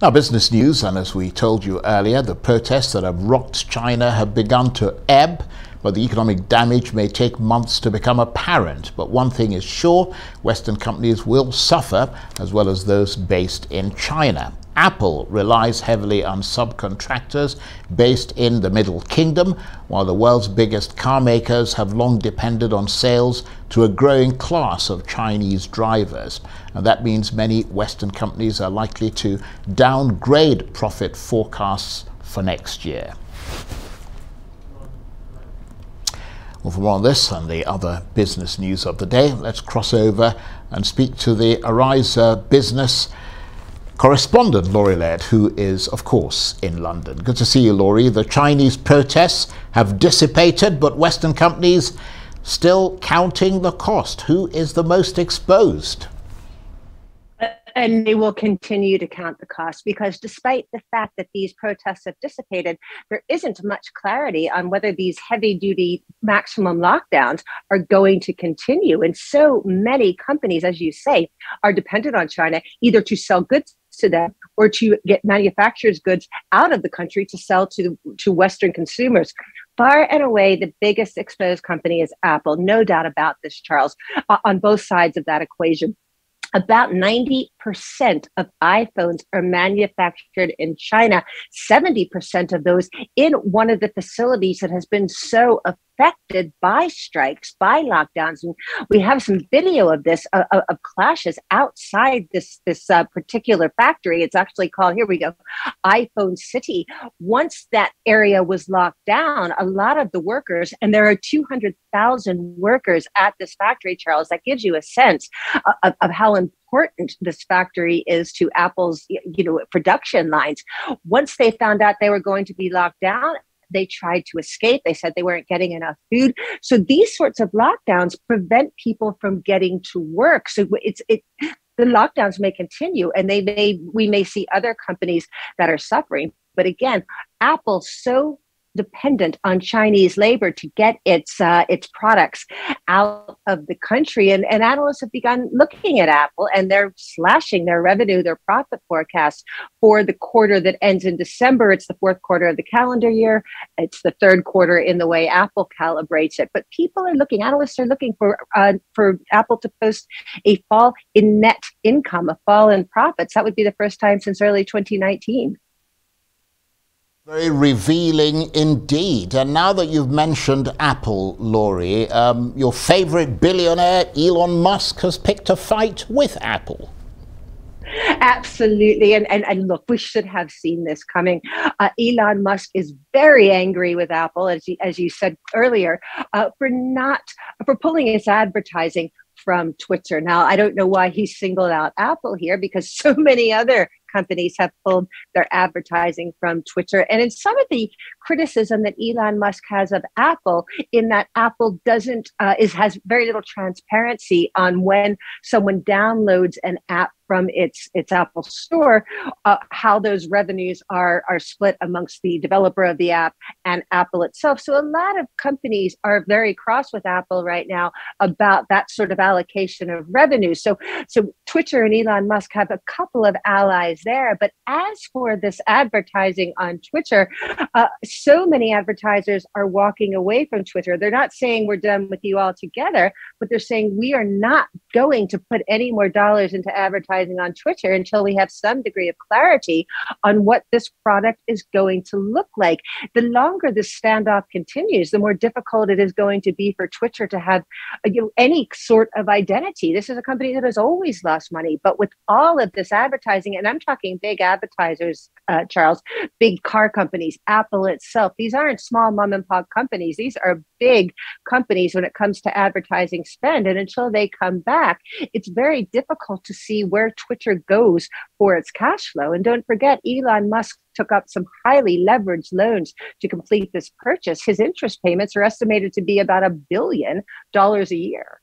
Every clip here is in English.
Now, business news, and as we told you earlier, the protests that have rocked China have begun to ebb, but the economic damage may take months to become apparent. But one thing is sure, Western companies will suffer, as well as those based in China. Apple relies heavily on subcontractors based in the Middle Kingdom, while the world's biggest car makers have long depended on sales to a growing class of Chinese drivers. And that means many Western companies are likely to downgrade profit forecasts for next year. Well, for more on this and the other business news of the day, let's cross over and speak to the Arise business correspondent, Laurie Laird, who is, of course, in London. Good to see you, Laurie. The Chinese protests have dissipated, but Western companies still counting the cost. Who is the most exposed? And they will continue to count the cost, because despite the fact that these protests have dissipated, there isn't much clarity on whether these heavy-duty maximum lockdowns are going to continue. And so many companies, as you say, are dependent on China either to sell goods to them or to get manufacturers' goods out of the country to sell to Western consumers. Far and away, the biggest exposed company is Apple. No doubt about this, Charles, on both sides of that equation. About 90% of iPhones are manufactured in China, 70% of those in one of the facilities that has been so affected by strikes, by lockdowns. And we have some video of this, of clashes outside this particular factory. It's actually called, here we go, iPhone City. Once that area was locked down, a lot of the workers, and there are 200,000 workers at this factory, Charles, that gives you a sense of how important this factory is to Apple's, production lines. Once they found out they were going to be locked down, they tried to escape. They said they weren't getting enough food. So these sorts of lockdowns prevent people from getting to work. So the lockdowns may continue, and we may see other companies that are suffering. But again, Apple's so dependent on Chinese labor to get its products out of the country. And analysts have begun looking at Apple, and they're slashing their revenue, their profit forecast for the quarter that ends in December. It's the fourth quarter of the calendar year. It's the third quarter in the way Apple calibrates it. But analysts are looking for Apple to post a fall in net income, a fall in profits. That would be the first time since early 2019. Very revealing indeed. And now that you've mentioned Apple, Laurie, your favorite billionaire, Elon Musk, has picked a fight with Apple. Absolutely. And look, we should have seen this coming. Elon Musk is very angry with Apple, as you said earlier, for pulling its advertising from Twitter. Now, I don't know why he singled out Apple here, because so many other companies have pulled their advertising from Twitter. And in some of the criticism that Elon Musk has of Apple, in that Apple has very little transparency on when someone downloads an app from its Apple store, how those revenues are split amongst the developer of the app and Apple itself. So a lot of companies are very cross with Apple right now about that sort of allocation of revenue. So Twitter and Elon Musk have a couple of allies there. But as for this advertising on Twitter, so many advertisers are walking away from Twitter. They're not saying we're done with you altogether, but they're saying we are not going to put any more dollars into advertising on Twitter until we have some degree of clarity on what this product is going to look like. The longer this standoff continues, the more difficult it is going to be for Twitter to have any sort of identity. This is a company that has always lost money, but with all of this advertising, and I'm talking big advertisers, Charles, big car companies, Apple itself, these aren't small mom and pop companies. These are big companies when it comes to advertising spend. And until they come back, it's very difficult to see where Twitter goes for its cash flow. And don't forget, Elon Musk took up some highly leveraged loans to complete this purchase. His interest payments are estimated to be about $1 billion a year.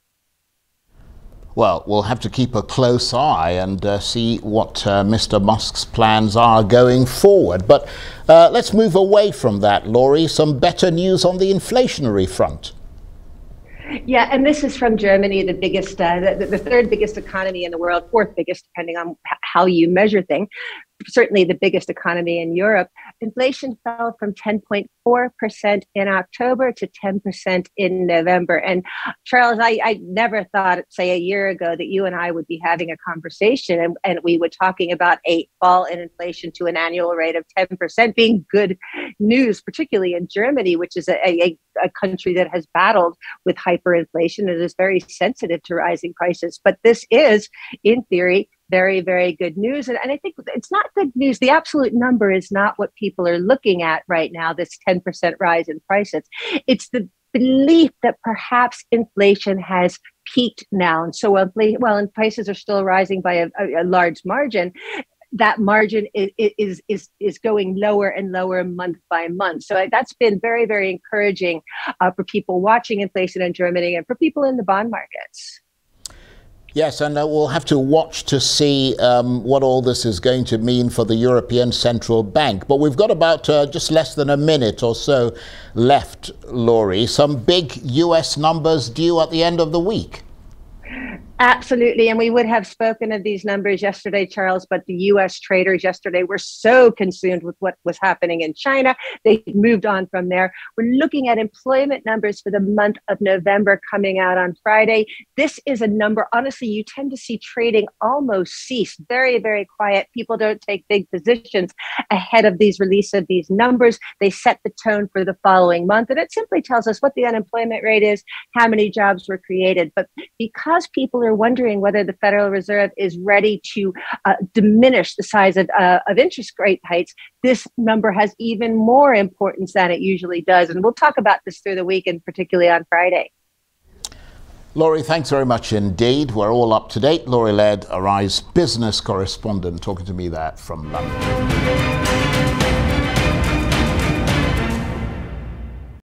Well, we'll have to keep a close eye and see what Mr. Musk's plans are going forward. But let's move away from that, Laurie. Some better news on the inflationary front. Yeah, and this is from Germany, the biggest, the third biggest economy in the world, fourth biggest, depending on how you measure things. certainly the biggest economy in Europe, inflation fell from 10.4% in October to 10% in November. And Charles, I never thought, say, a year ago that you and I would be having a conversation and we were talking about a fall in inflation to an annual rate of 10% being good news, particularly in Germany, which is a country that has battled with hyperinflation and is very sensitive to rising prices. But this is, in theory, very, very good news. And I think it's not good news. The absolute number is not what people are looking at right now, this 10% rise in prices. It's the belief that perhaps inflation has peaked now. And so and prices are still rising by a large margin, that margin is going lower and lower month by month. So that's been very, very encouraging for people watching inflation in Germany and for people in the bond markets. Yes, and we'll have to watch to see what all this is going to mean for the European Central Bank. But we've got about just less than a minute or so left, Laurie. Some big US numbers due at the end of the week. Absolutely. And we would have spoken of these numbers yesterday, Charles, but the U.S. traders yesterday were so consumed with what was happening in China. They moved on from there. We're looking at employment numbers for the month of November coming out on Friday. This is a number, honestly, you tend to see trading almost cease. Very, very quiet. People don't take big positions ahead of these release of these numbers. They set the tone for the following month. And it simply tells us what the unemployment rate is, how many jobs were created. But because people are wondering whether the Federal Reserve is ready to diminish the size of interest rate hikes, this number has even more importance than it usually does. And we'll talk about this through the week and particularly on Friday. Laurie, thanks very much indeed. We're all up to date. Laurie Laird, Arise business correspondent, talking to me there from London.